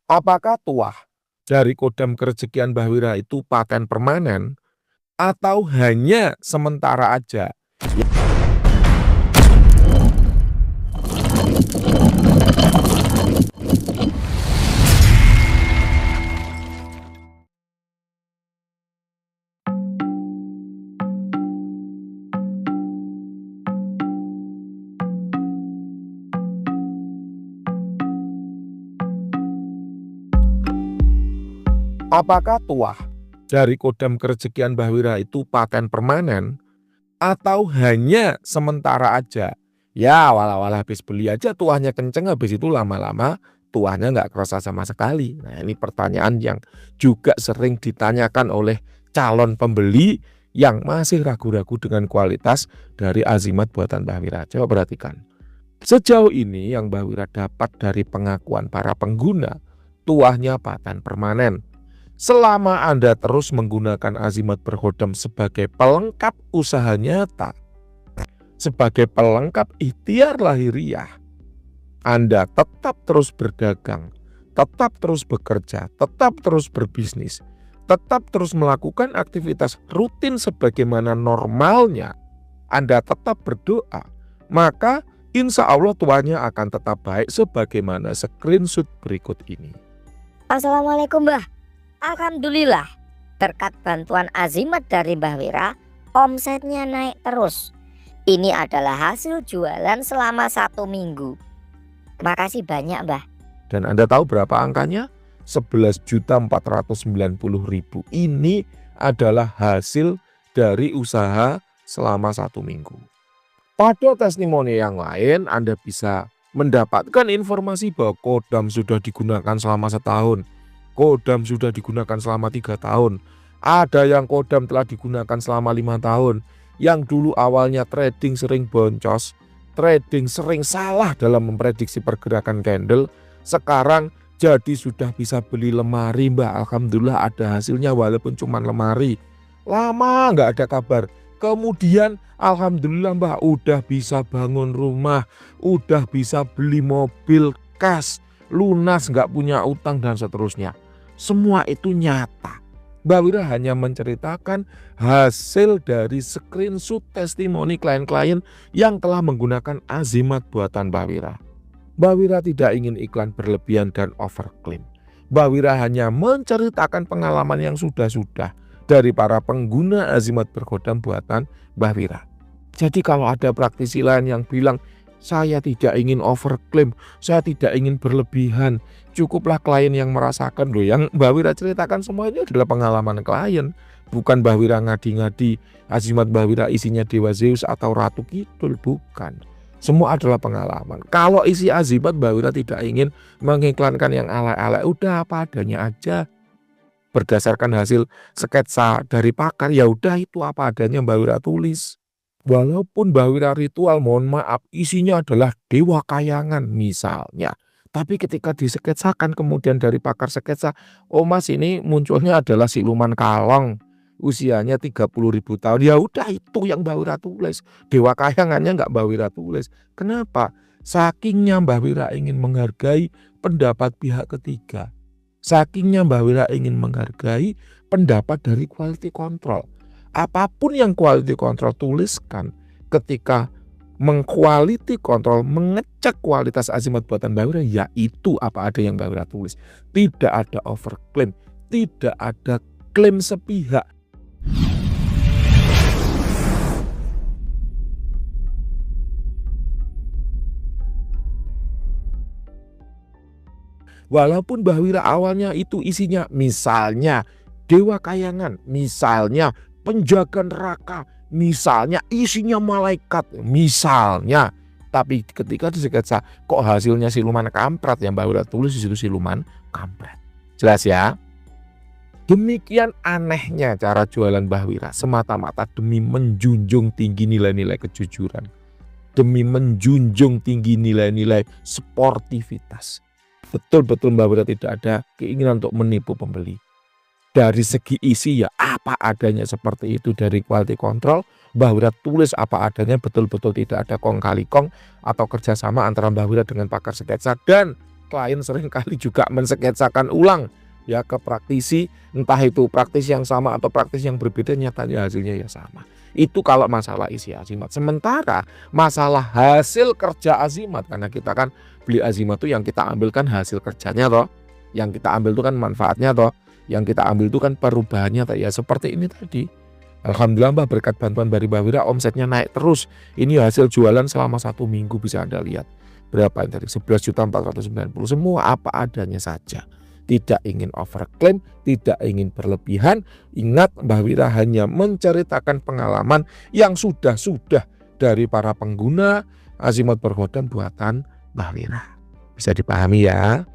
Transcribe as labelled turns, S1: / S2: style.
S1: Apakah tuah dari kodam kerejekian Mbah Wira itu paten permanen atau hanya sementara aja? Apakah tuah dari kodam kerejekian Mbah Wira itu paten permanen atau hanya sementara aja? Ya awal-awal habis beli aja tuahnya kenceng, habis itu lama-lama tuahnya nggak kerasa sama sekali. Nah ini pertanyaan yang juga sering ditanyakan oleh calon pembeli yang masih ragu-ragu dengan kualitas dari azimat buatan Mbah Wira. Coba perhatikan. Sejauh ini yang Mbah Wira dapat dari pengakuan para pengguna, tuahnya paten permanen. Selama Anda terus menggunakan azimat berhodam sebagai pelengkap usaha nyata, sebagai pelengkap ikhtiar lahiriah, Anda tetap terus berdagang, tetap terus bekerja, tetap terus berbisnis, tetap terus melakukan aktivitas rutin sebagaimana normalnya, Anda tetap berdoa, maka insya Allah tuanya akan tetap baik sebagaimana screenshot berikut ini.
S2: Assalamualaikum Mbah. Alhamdulillah, berkat bantuan azimat dari Mbah Wira, omsetnya naik terus. Ini adalah hasil jualan selama 1 minggu. Makasih banyak Mbah.
S1: Dan Anda tahu berapa angkanya? 11.490.000. Ini adalah hasil dari usaha selama 1 minggu. Pada testimoni yang lain Anda bisa mendapatkan informasi bahwa kodam sudah digunakan selama setahun, kodam sudah digunakan selama 3 tahun, ada yang kodam telah digunakan selama 5 tahun, yang dulu awalnya trading sering boncos, trading sering salah dalam memprediksi pergerakan candle, sekarang jadi sudah bisa beli lemari Mbak, alhamdulillah ada hasilnya walaupun cuma lemari, lama nggak ada kabar. Kemudian alhamdulillah Mbak udah bisa bangun rumah, udah bisa beli mobil cash, lunas nggak punya utang dan seterusnya. Semua itu nyata. Mbah Wira hanya menceritakan hasil dari screenshot testimoni klien-klien yang telah menggunakan azimat buatan Mbah Wira. Mbah Wira tidak ingin iklan berlebihan dan overclaim. Mbah Wira hanya menceritakan pengalaman yang sudah-sudah dari para pengguna azimat berhodam buatan Mbah Wira. Jadi kalau ada praktisi lain yang bilang saya tidak ingin overclaim, saya tidak ingin berlebihan, cukuplah klien yang merasakan loh. Yang Mbah Wira ceritakan semua ini adalah pengalaman klien, bukan Mbah Wira ngadi-ngadi azimat Mbah Wira isinya Dewa Zeus atau Ratu Kidul, bukan. Semua adalah pengalaman. Kalau isi azimat Mbah Wira tidak ingin mengiklankan yang ala-ala, udah apa adanya aja. Berdasarkan hasil sketsa dari pakar, ya udah itu apa adanya Mbah Wira tulis. Walaupun Mbah Wira ritual, mohon maaf, isinya adalah dewa kayangan misalnya. Tapi ketika disketsakan kemudian dari pakar sketsa, oh mas ini munculnya adalah siluman kalong, usianya 30.000 tahun. Ya udah itu yang Mbah Wira tulis. Dewa kayangannya nggak Mbah Wira tulis. Kenapa? Sakingnya Mbah Wira ingin menghargai pendapat pihak ketiga. Sakingnya Mbah Wira ingin menghargai pendapat dari quality control. Apapun yang quality control tuliskan ketika mengquality control, mengecek kualitas azimat buatan Mbah Wira, ya itu apa ada yang Mbah Wira tulis. Tidak ada overclaim, tidak ada klaim sepihak. Walaupun Mbah Wira awalnya itu isinya misalnya dewa kayangan, misalnya penjaga neraka, misalnya isinya malaikat, misalnya. Tapi ketika disketsa kok hasilnya siluman kampret, yang Mbah Wira tulis di situ siluman kampret. Jelas ya? Demikian anehnya cara jualan Mbah Wira, semata-mata demi menjunjung tinggi nilai-nilai kejujuran, demi menjunjung tinggi nilai-nilai sportivitas. Betul-betul Mbah Wira tidak ada keinginan untuk menipu pembeli. Dari segi isi ya apa adanya seperti itu. Dari quality control Mbah Wira tulis apa adanya, betul-betul tidak ada kong kali kong atau kerjasama antara Mbah Wira dengan pakar sketsa. Dan klien seringkali juga mensketsakan ulang ya ke praktisi, entah itu praktis yang sama atau praktis yang berbeda, nyatanya hasilnya ya sama. Itu kalau masalah isi azimat. Sementara masalah hasil kerja azimat, karena kita kan beli azimat itu yang kita ambil kan hasil kerjanya toh, yang kita ambil itu kan manfaatnya toh, yang kita ambil itu kan perubahannya toh. Ya seperti ini tadi. Alhamdulillah Mbah, berkat bantuan dari Mbah Wira omsetnya naik terus. Ini hasil jualan selama 1 minggu, bisa Anda lihat. Berapa yang tadi? 11.490.000. Semua apa adanya saja. Tidak ingin overklaim, tidak ingin berlebihan. Ingat, Mbah Wira hanya menceritakan pengalaman yang sudah-sudah dari para pengguna azimat berhodam buatan Mbah Wira. Bisa dipahami ya?